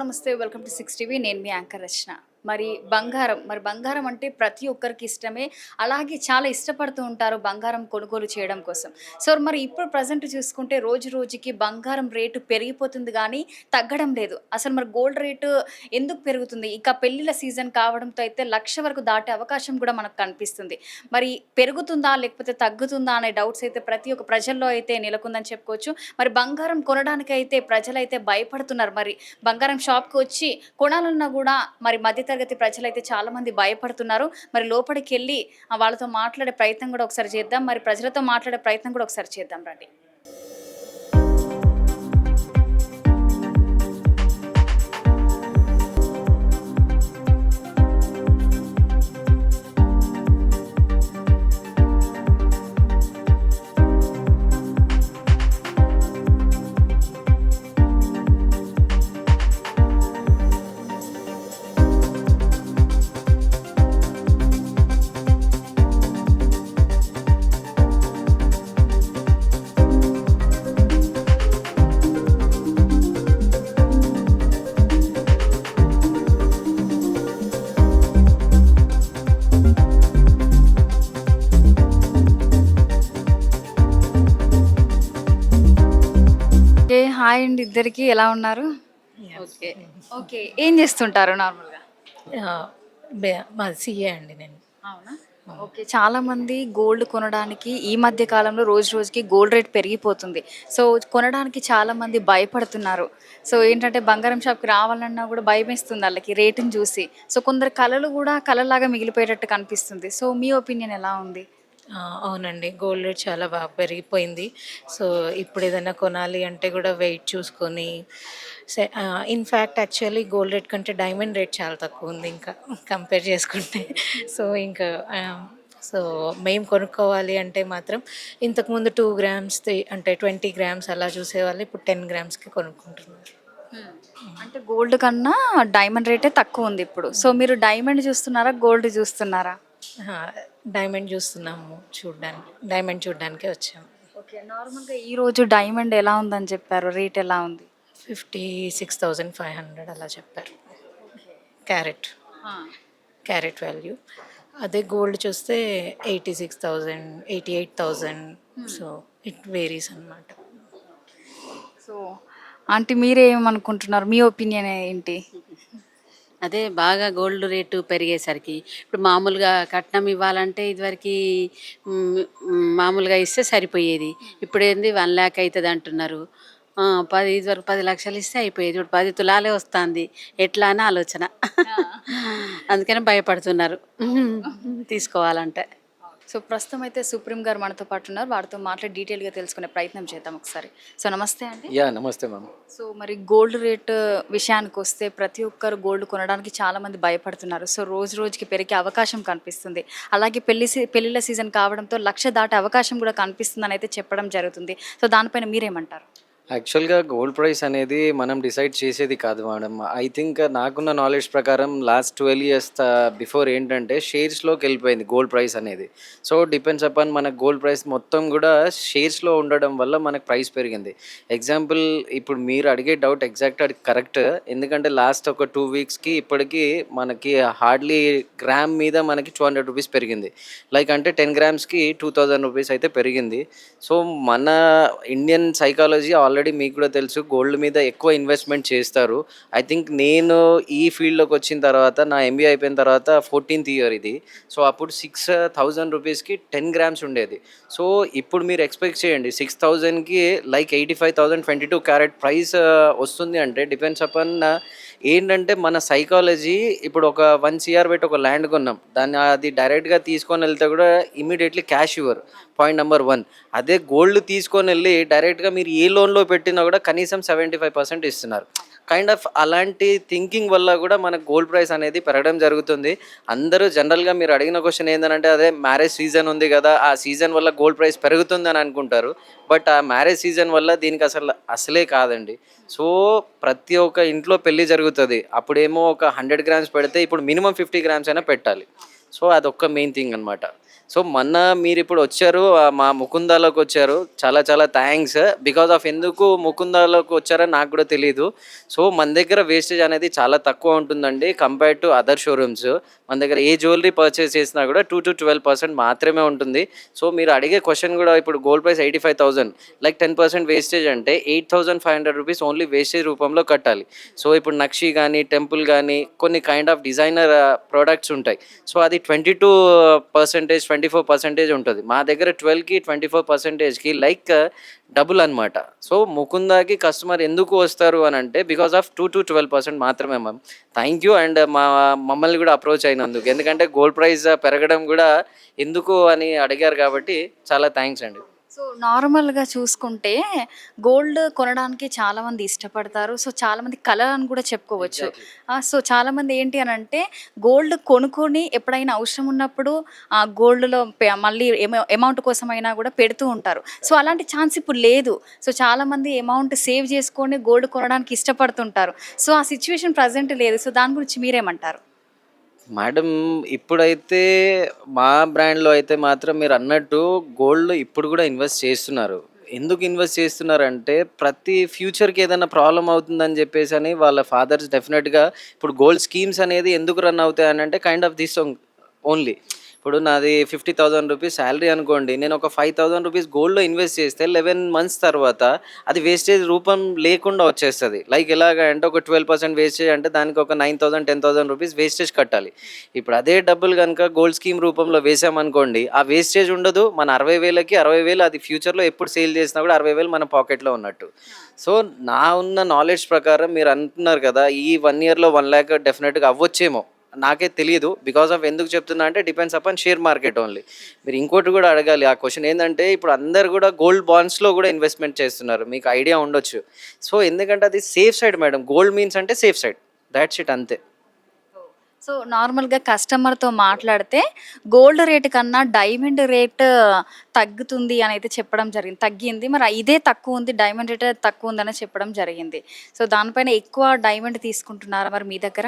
నమస్తే. Welcome to 6 TV. నేను మీ anchor రచన. బంగారం అంటే ప్రతి ఒక్కరికి ఇష్టమే. అలాగే చాలా ఇష్టపడుతూ ఉంటారు బంగారం కొనుగోలు చేయడం కోసం. సో, మరి ఇప్పుడు ప్రెజెంట్ చూసుకుంటే రోజు రోజుకి బంగారం రేటు పెరిగిపోతుంది గానీ తగ్గడం లేదు. అసలు మరి గోల్డ్ రేటు ఎందుకు పెరుగుతుంది? ఇక పెళ్ళిళ్ళ సీజన్ కావడంతో అయితే 1,00,000 వరకు దాటే అవకాశం కూడా మనకు కనిపిస్తుంది. మరి పెరుగుతుందా? లేకపోతే తగ్గుతుందా? అనే డౌట్స్ అయితే ప్రతి ఒక్క ప్రజల్లో అయితే నెలకొందని చెప్పుకోవచ్చు. మరి బంగారం కొనడానికైతే ప్రజలైతే భయపడుతున్నారు. మరి బంగారం షాప్‌కి వచ్చి కొనాలన్నా గూడా మరి మధ్య తరగతి ప్రజలైతే చాలామంది భయపడుతున్నారు. మరి లోపలికెళ్ళి వాళ్ళతో మాట్లాడే ప్రయత్నం గూడా ఒకసారి చేద్దాం. మరి ప్రజలతో మాట్లాడే ప్రయత్నం గూడా ఒకసారి చేద్దాం రండి. హాయ్ అండి ఇద్దరికీ. ఎలా ఉన్నారు? ఓకే. ఓకే. ఏం చేస్తుంటారు నార్మల్‌గా? ఆహ్, మాది సీఏ అండి నేను. అవునా? ఓకే. చాలామంది గోల్డ్ కొనడానికి ఈ మధ్య కాలంలో రోజు రోజుకి గోల్డ్ రేట్ పెరిగిపోతుంది. సో, కొనడానికి చాలామంది భయపడుతున్నారు. సో, ఏంటంటే బంగారం షాప్‌కి రావాలన్నా గూడా భయమేస్తుంది ఆళ్ళకి రేటుని చూసి. సో, కొందరి కలలు గూడా కలలాగా మిగిలిపోయేటట్టు కనిపిస్తుంది. సో, మీ ఒపీనియన్ ఎలా ఉంది? అవునండి. గోల్డ్ రేట్ చాలా బాగా పెరిగిపోయింది. సో, ఇప్పుడేదైనా కొనాలి అంటే గూడా వెయిట్ చూసుకొని ఇన్‌ఫాక్ట్ యాక్చువల్లీ గోల్డ్ రేట్ కంటే డైమండ్ రేట్ చాలా తక్కువుంది ఇంకా కంపేర్ చేసుకుంటే. సో, ఇంకా సో, మేము కొనుక్కోవాలి అంటే మాత్రం ఇంతకుముందు 2 గ్రామ్స్ అంటే 20 గ్రామ్స్ అలా చూసేవాళ్ళు. ఇప్పుడు 10 గ్రామ్స్‌కి కొనుక్కుంటున్నారు. హ్మ్. అంటే గోల్డ్ కన్నా డైమండ్ రేటే తక్కువుందిప్పుడు. సో, మీరు డైమండ్ చూస్తున్నారా? గోల్డ్ చూస్తున్నారా? అహా! డైమండ్ డైమండ్ చూడ్డానికే వచ్చాము. ఓకే. నార్మల్‌గా ఈరోజు డైమండ్ ఎలా ఉందని చెప్పారు? రేట్ ఎలా ఉంది? 56,500 అలా చెప్పారు. ఓకే. క్యారెట్. ఆ! Carrot value. అదే గోల్డ్ చూస్తే 86,000, 88,000. హ్మ్. సో, ఇట్ వేరీస్ అనమాట. సో, ఆంటీ మీరేమనుకుంటున్నారు? మీ ఒపీనియన్ ఏంటి? అదే బాగా గోల్డ్ రేటు పెరిగేసరికి ఇప్పుడు మామూలుగా కట్నం ఇవ్వాలంటే ఇదివరకి మామూలుగా ఇస్తే సరిపోయేది. ఇప్పుడేంది 1,00,000 అయితది అంటున్నారు. 10 ఇదివరకు 10 లక్షలు ఇస్తే అయిపోయేది. ఇప్పుడు 10 తులాలే వస్తుంది. ఎట్లా అని ఆలోచన. ఆ! అందుకని భయపడుతున్నారు తీసుకోవాలంటే. సో, ప్రస్తుతం అయితే సుప్రీం గారు మనతో పాటు ఉన్నారు. వారితో మాట్లాడి డీటెయిల్‌గా తెలుసుకునే ప్రయత్నం చేద్దాం ఒకసారి. సో, నమస్తే అండి. నమస్తే మ్యామ్. సో, మరి గోల్డ్ రేట్ విషయానికొస్తే ప్రతి ఒక్కరు గోల్డ్ కొనడానికి చాలామంది భయపడుతున్నారు. సో, రోజు రోజుకి పెరిగే అవకాశం కనిపిస్తుంది. అలాగే పెళ్ళిళ్ళ సీజన్ కావడంతో 1,00,000 దాటే అవకాశం కూడా కనిపిస్తుందనైతే చెప్పడం జరుగుతుంది. సో, దానిపైన మీరేమంటారు? యాక్చువల్‌గా గోల్డ్ ప్రైస్ అనేది మనం డిసైడ్ చేసేది కాదు మేడం. ఐ థింక్ నాకున్న నాలెడ్జ్ ప్రకారం లాస్ట్ 12 ఇయర్స్ బిఫోర్ ఏంటంటే షేర్స్‌లోకెళ్ళిపోయింది గోల్డ్ ప్రైస్ అనేది. సో, డిపెండ్స్ అపాన్ మన గోల్డ్ ప్రైస్ మొత్తం గూడా షేర్స్‌లో ఉండడం వల్ల మనకు ప్రైస్ పెరిగింది. ఎగ్జాంపుల్ ఇప్పుడు మీరు అడిగే డౌట్ అది కరెక్ట్. ఎందుకంటే లాస్ట్ ఒక 2 వీక్స్‌కి ఇప్పటికి మనకి హార్డ్‌లీ గ్రామ్ మీద మనకి ₹200 పెరిగింది. లైక్ అంటే 10 గ్రామ్స్‌కి ₹2,000 అయితే పెరిగింది. సో, మన ఇండియన్ సైకాలజీ ఆల్రెడీ మీకు కూడా తెలుసు గోల్డ్ మీద ఎక్కువ ఇన్వెస్ట్మెంట్ చేస్తారు. ఐ థింక్ నేను ఈ ఫీల్డ్‌లోకి వచ్చిన తర్వాత నా ఎంబీఏ అయిపోయిన తర్వాత 14థ్ ఇయర్ ఇది. సో, అప్పుడు ₹6,000కి 10 గ్రామ్స్ ఉండేది. సో, ఇప్పుడు మీరు ఎక్స్‌పెక్ట్ చేయండి 6,000కి లైక్ 85,000 22 క్యారెట్ ప్రైస్ వస్తుంది అంటే డిపెండ్స్ అపాన్ ఏంటంటే మన సైకాలజీ ఇప్పుడు ఒక 1 సీఆర్ పెట్టి ఒక ల్యాండ్ కొన్నాం. అది డైరెక్ట్‌గా తీసుకొని వెళ్తే కూడా ఇమ్మీడియేట్‌లీ క్యాష్ ఇవ్వరు. Point number 1. అదే గోల్డ్ తీసుకొనెళ్ళి డైరెక్ట్‌గా మీరు ఏ లోన్‌లో పెట్టినా కూడా కనీసం 75% ఇస్తున్నారు. కైండ్ ఆఫ్ అలాంటి థింకింగ్ వల్ల కూడా మనకు గోల్డ్ ప్రైస్ అనేది పెరగడం జరుగుతుంది. అందరూ జనరల్‌గా మీరు అడిగిన క్వెషన్ ఏందనంటే అదే మ్యారేజ్ సీజన్ ఉంది గదా! ఆ సీజన్ వల్ల గోల్డ్ ప్రైస్ పెరుగుతుందని అనుకుంటారు. బట్ ఆ మ్యారేజ్ సీజన్ వల్ల దీనికి అసలే కాదండి. సో, ప్రతి ఒక్క ఇంట్లో పెళ్లి జరుగుతది. అప్పుడేమో ఒక 100 గ్రామ్స్ పెడితే ఇప్పుడు మినిమమ్ 50 గ్రామ్స్ అయినా పెట్టాలి. సో, అదొక్క మెయిన్ థింగ్ అనమాట. సో మొన్న మీరు ఇప్పుడు వచ్చారు మా ముకుందాలోకి వచ్చారు, చాలా చాలా థ్యాంక్స్. బికాజ్ ఆఫ్ ఎందుకు ముకుందాలోకి వచ్చారో నాకు కూడా తెలియదు. సో మన దగ్గర వేస్టేజ్ అనేది చాలా తక్కువ ఉంటుందండి కంపేర్ టు అదర్ షోరూమ్స్. మన దగ్గర ఏ జ్యువెలరీ పర్చేస్ చేసినా కూడా 2 to 12% మాత్రమే ఉంటుంది. సో మీరు అడిగే క్వశ్చన్ కూడా ఇప్పుడు గోల్డ్ ప్రైస్ 85,000, లైక్ 10% వేస్టేజ్ అంటే 8,500 రూపీస్ ఓన్లీ వేస్టేజ్ రూపంలో కట్టాలి. సో ఇప్పుడు నక్షి కానీ టెంపుల్ కానీ కొన్ని కైండ్ ఆఫ్ డిజైనర్ ప్రోడక్ట్స్ ఉంటాయి. సో అది 22%, 24% ఉంటుంది. మా దగ్గర 12కి 24%కి లైక్ డబుల్ అనమాట. సో ముకుందాకి కస్టమర్ ఎందుకు వస్తారు అని అంటే బికాస్ ఆఫ్ 2 to 12% మాత్రమే మ్యామ్. థ్యాంక్ యూ అండ్ మమ్మల్ని కూడా అప్రోచ్ అయినందుకు, ఎందుకంటే గోల్డ్ ప్రైస్ పెరగడం కూడా ఎందుకు అని అడిగారు కాబట్టి చాలా థ్యాంక్స్ అండి. సో నార్మల్‌గా చూసుకుంటే గోల్డ్ కొనడానికి చాలామంది ఇష్టపడతారు. సో చాలామంది కల అని కూడా చెప్పుకోవచ్చు. సో చాలామంది ఏంటి అనంటే గోల్డ్ కొనుక్కొని ఎప్పుడైనా అవసరం ఉన్నప్పుడు ఆ గోల్డ్‌లో మళ్ళీ అమౌంట్ కోసమైనా కూడా పెడుతూ ఉంటారు. సో అలాంటి ఛాన్స్ ఇప్పుడు లేదు. సో చాలామంది అమౌంట్ సేవ్ చేసుకొని గోల్డ్ కొనడానికి ఇష్టపడుతుంటారు. సో ఆ సిట్యుయేషన్ ప్రెజెంట్ లేదు. సో దాని గురించి మీరేమంటారు? మేడం ఇప్పుడైతే మా బ్రాండ్‌లో అయితే మాత్రం మీరన్నట్టు గోల్డ్ ఇప్పుడు కూడా ఇన్వెస్ట్ చేస్తున్నారు. ఎందుకు ఇన్వెస్ట్ చేస్తున్నారంటే ప్రతి ఫ్యూచర్‌కి ఏదైనా ప్రాబ్లమ్ అవుతుందని చెప్పేసని వాళ్ళ ఫాదర్స్ డెఫినెట్‌గా ఇప్పుడు గోల్డ్ స్కీమ్స్ అనేది ఎందుకు రన్ అవుతాయనంటే కైండ్ ఆఫ్ దిస్ ఓన్లీ. ఇప్పుడు నాది 50,000 రూపీస్ శాలరీ అనుకోండి. నేను ఒక 5,000 రూపీస్ గోల్డ్‌లో ఇన్వెస్ట్ చేస్తే 11 మంత్స్ తర్వాత అది వేస్టేజ్ రూపం లేకుండా వచ్చేస్తది. లైక్ ఎలాగ అంటే ఒక 12% వేస్టేజ్ అంటే దానికి ఒక 9,000, 10,000 రూపీస్ వేస్టేజ్ కట్టాలి. ఇప్పుడు అదే డబ్బులు గనుక గోల్డ్ స్కీమ్ రూపంలో వేసామనుకోండి, ఆ వేస్టేజ్ ఉండదు. మన 60,000కి 60,000 అది ఫ్యూచర్‌లో ఎప్పుడు సేల్ చేసినా కూడా 60,000 మన పాకెట్‌లో ఉన్నట్టు. సో నా ఉన్న నాలెడ్జ్ ప్రకారం మీరు అంటున్నారు కదా! ఈ 1 ఇయర్‌లో 1,00,000 డెఫినెట్‌గా అవ్వచ్చేమో. నాకే తెలీదు. బికాస్ ఆఫ్ ఎందుకు చెప్తున్నా అంటే depends upon share market only. మీరు ఇంకోటి కూడా అడగాలి. ఆ క్వెషన్ ఏందంటే ఇప్పుడు అందరూ కూడా గోల్డ్ బాండ్స్‌లో కూడా ఇన్వెస్ట్‌మెంట్ చేస్తున్నారు. మీకు ఐడియా ఉండొచ్చు. సో ఎందుకంటే అది safe side madam. Gold means అంటే సేఫ్ సైడ్. థాట్స్ ఇట్ అంతే. సో నార్మల్‌గా కస్టమర్‌తో మాట్లాడితే గోల్డ్ రేట్ కన్నా డైమండ్ రేట్ తగ్గుతుంది అనైతే చెప్పడం జరిగింది. తగ్గింది. మరి ఇదే తక్కువుంది. డైమండ్ రేట్ తక్కువుందని చెప్పడం జరిగింది. సో దానిపైన ఎక్కువ డైమండ్ తీసుకుంటున్నారా మరి మీ దగ్గర?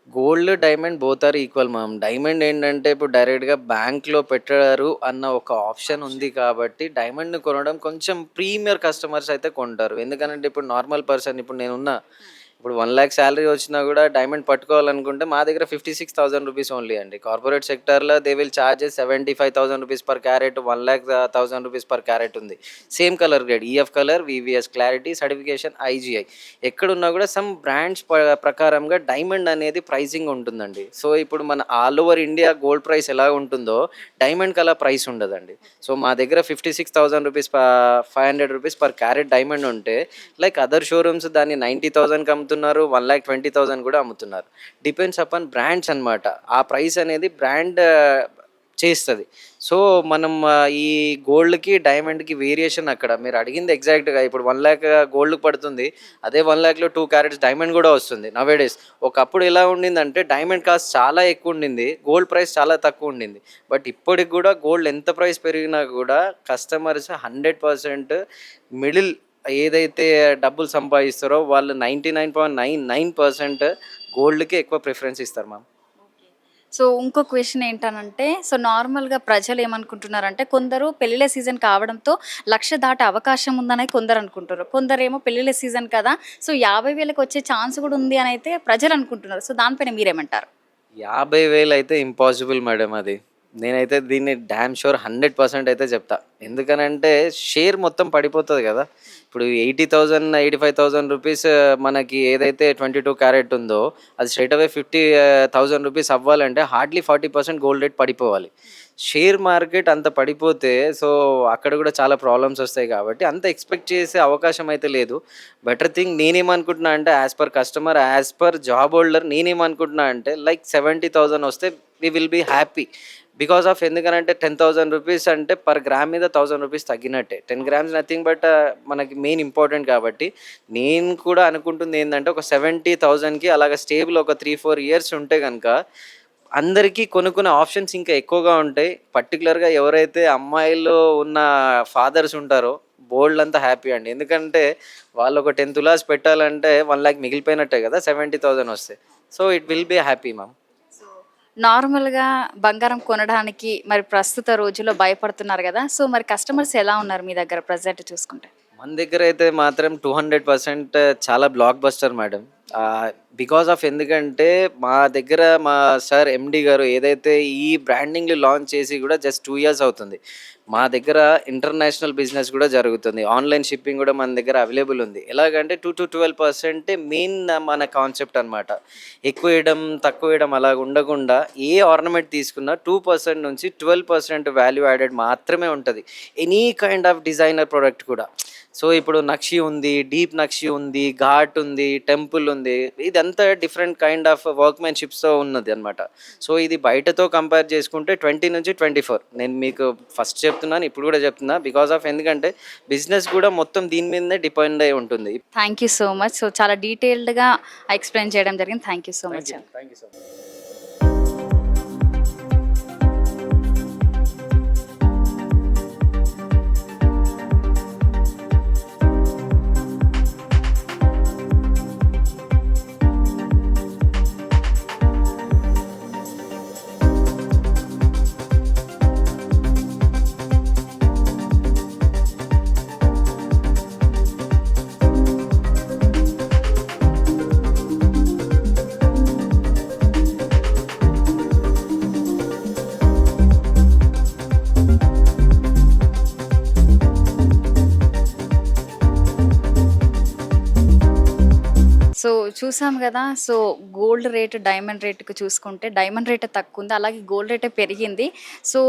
Gold, diamond both are equal ma'am. Diamond ఏంటంటే ఇప్పుడు డైరెక్ట్‌గా బ్యాంక్‌లో పెట్టారు అన్న ఒక ఆప్షన్ ఉంది కాబట్టి డైమండ్‌ని కొనడం కొంచెం ప్రీమియర్ కస్టమర్స్ అయితే కొంటారు. ఎందుకనంటే ఇప్పుడు నార్మల్ పర్సన్ ఇప్పుడు నేనున్నా. ఇప్పుడు 1,00,000 శాలరీ వచ్చినా కూడా డైమండ్ పట్టుకోవాలనుకుంటే మా దగ్గర 56,000 రూపీస్ ఓన్లీ అండి. కార్పొరేట్ సెక్టార్‌లో they will charge 75,000 rupees per carat, 1,00,000 rupees per carat ఉంది. Same colour grade, EF colour, VVS clarity, certification, IGI. ఎక్కడున్నా కూడా సమ్ బ్రాండ్స్ ప్రకారంగా డైమండ్ అనేది ప్రైసింగ్ ఉంటుందండి. సో ఇప్పుడు మన all over India gold price ఎలా ఉంటుందో డైమండ్‌కి అలా ప్రైస్ ఉండదండి. సో మా దగ్గర 56,000 rupees 500 rupees per carrot diamond ఉంటే లైక్ అదర్ షోరూమ్స్ దాన్ని 90,000కి అమ్ముతున్నారు, 1,20,000 కూడా అమ్ముతున్నారు. డిపెండ్స్ అపాన్ బ్రాండ్స్ అనమాట. ఆ ప్రైస్ అనేది బ్రాండ్ చేస్తది. సో మనం ఈ గోల్డ్‌కి, డైమండ్‌కి వేరియేషన్ అక్కడ. మీరు అడిగింది ఎగ్జాక్ట్‌గా ఇప్పుడు 1,00,000 గోల్డ్‌కి పడుతుంది. అదే 1,00,000లో 2 క్యారెట్స్ డైమండ్ కూడా వస్తుంది నౌ-ఏ-డేస్. ఒకప్పుడు ఎలా ఉండిందంటే డైమండ్ కాస్ట్ చాలా ఎక్కువ ఉండింది. గోల్డ్ ప్రైస్ చాలా తక్కువ ఉండింది. బట్ ఇప్పటికి కూడా గోల్డ్ ఎంత ప్రైస్ పెరిగినా కూడా కస్టమర్స్ 100% మిడిల్ ఏదైతే డబ్బులు సంపాదిస్తారో వాళ్ళు 99.99% గోల్డ్‌కే ఎక్కువ ప్రిఫరెన్స్ ఇస్తారు మ్యామ్. సో ఇంకో క్వెషన్ ఏంటనంటే సో నార్మల్‌గా ప్రజలు ఏమనుకుంటున్నారంటే కొందరు పెళ్ళిళ్ళ సీజన్ కావడంతో 1,00,000 దాటే అవకాశం ఉందని కొందరు అనుకుంటారు. కొందరేమో పెళ్ళిళ్ళ సీజన్ కదా! సో 50,000కి వచ్చే ఛాన్స్ కూడా ఉంది అని అయితే ప్రజలు అనుకుంటున్నారు. సో దానిపైన మీరేమంటారు? 50,000 అయితే ఇంపాసిబుల్ మేడం అది. నేనైతే దీన్ని డామ్ ష్యూర్ 100% అయితే చెప్తా. ఎందుకనంటే షేర్ మొత్తం పడిపోతది కదా! ఇప్పుడు 80,000, 85,000 రూపీస్ మనకి ఏదైతే 22 క్యారెట్ ఉందో అది స్ట్రెయిట్ అవే 50,000 రూపీస్ అవ్వాలంటే హార్డ్‌లీ 40% గోల్డ్ రేట్ పడిపోవాలి. షేర్ మార్కెట్ అంత పడిపోతే సో అక్కడ కూడా చాలా ప్రాబ్లమ్స్ వస్తాయి కాబట్టి అంత ఎక్స్‌పెక్ట్ చేసే అవకాశం అయితే లేదు. బెటర్ థింగ్ నేనేమనుకుంటున్నా అంటే as per customer, as per job holder నేనేమనుకుంటున్నా అంటే లైక్ 70,000 వస్తే we will be happy. Because of ఎందుకనంటే 10,000 రూపీస్ అంటే పర్ గ్రామ్ మీద 1,000 రూపీస్ తగ్గినట్టే. 10 గ్రామ్స్ నథింగ్ బట్ మనకి మెయిన్ ఇంపార్టెంట్ కాబట్టి నేను కూడా అనుకుంటుంది ఏందంటే ఒక 70,000కి అలాగ స్టేబుల్ ఒక 3, 4 ఇయర్స్ ఉంటే గనక అందరికీ కొనుక్కునే ఆప్షన్స్ ఇంకా ఎక్కువగా ఉంటాయి. పర్టిక్యులర్‌గా ఎవరైతే అమ్మాయిలు ఉన్న ఫాదర్స్ ఉంటారో బోలెడంత హ్యాపీ అండి. ఎందుకంటే వాళ్ళు ఒక 10 తులాస్ పెట్టాలంటే 1,00,000 మిగిలిపోయినట్టే కదా! 70,000 వస్తే. So it will be happy ma'am. So నార్మల్‌గా బంగారం కొనడానికి మరి ప్రస్తుత రోజుల్లో భయపడుతున్నారు గదా! సో, మరి కస్టమర్స్ ఎలా ఉన్నారు మీ దగ్గర ప్రెజెంట్ చూసుకుంటే? మన దగ్గర అయితే మాత్రం 200% చాలా block buster madam. Because of ఎందుకంటే మా దగ్గర మా సార్ ఎండీ గారు ఏదైతే ఈ బ్రాండింగ్‌లు లాంచ్ చేసి కూడా జస్ట్ 2 ఇయర్స్ అవుతుంది. మా దగ్గర ఇంటర్నేషనల్ బిజినెస్ కూడా జరుగుతుంది. ఆన్‌లైన్ షిప్పింగ్ కూడా మన దగ్గర అవైలబుల్ ఉంది. ఎలాగంటే 2-12% మెయిన్ మన కాన్సెప్ట్ అనమాట. ఎక్కువ ఇయడం, తక్కువ ఇయడం అలాగ ఉండకుండా ఏ ఆర్నమెంట్ తీసుకున్నా 2% నుంచి 12% వాల్యూ యాడెడ్ మాత్రమే ఉంటది. Any kind of designer product కూడా. సో, ఇప్పుడు నక్షి ఉంది, డీప్ నక్షి ఉంది, ఘాట్ ఉంది, టెంపుల్ ఉంది. ఇదంతా డిఫరెంట్ కైండ్ ఆఫ్ వర్క్‌మెన్‌షిప్స్‌తో ఉన్నది అనమాట. సో, ఇది బయటతో కంపేర్ చేసుకుంటే 20-24 నేను మీకు ఫస్ట్ చెప్తున్నాను, ఇప్పుడు కూడా చెప్తున్నా. బికాస్ ఆఫ్ ఎందుకంటే బిజినెస్ కూడా మొత్తం దీని మీదనే డిపెండ్ అయ్యి ఉంటుంది. Thank you so much. So, చాలా డీటెయిల్డ్‌గా ఎక్స్‌ప్లెయిన్ చేయడం జరిగింది. Thank you so much. Thank you so much. So, చూసాం గదా! సో, గోల్డ్ రేట్, డైమండ్ రేట్‌కి చూసుకుంటే డైమండ్ రేటే తక్కువుంది. అలాగే గోల్డ్ రేటే పెరిగింది. సో,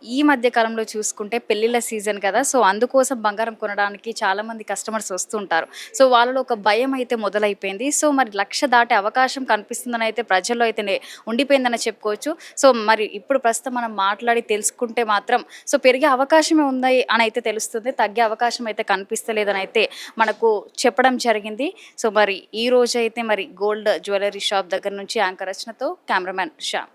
ఈ మధ్య కాలంలో చూసుకుంటే పెళ్ళిళ్ళ సీజన్ కదా! సో, అందుకోసం బంగారం కొనడానికి చాలామంది కస్టమర్స్ వస్తుంటారు. సో, వాళ్ళలో ఒక భయం అయితే మొదలైపోయింది. సో, మరి 1,00,000 దాటే అవకాశం కనిపిస్తుందని అయితే ప్రజల్లో అయితే ఉండిపోయిందని చెప్పుకోవచ్చు. సో, మరి ఇప్పుడు ప్రస్తుతం మనం మాట్లాడి తెలుసుకుంటే మాత్రం సో, పెరిగే అవకాశమే ఉంది అని అయితే తెలుస్తుంది. తగ్గే అవకాశం అయితే కనిపిస్తలేదని అయితే మనకు చెప్పడం జరిగింది. సో, మరి ఈ రోజైతే మరి గోల్డ్ జ్యువెలరీ షాప్ దగ్గర నుంచి యాంకర్ రచనతో కెమెరామెన్ శ్యామ్.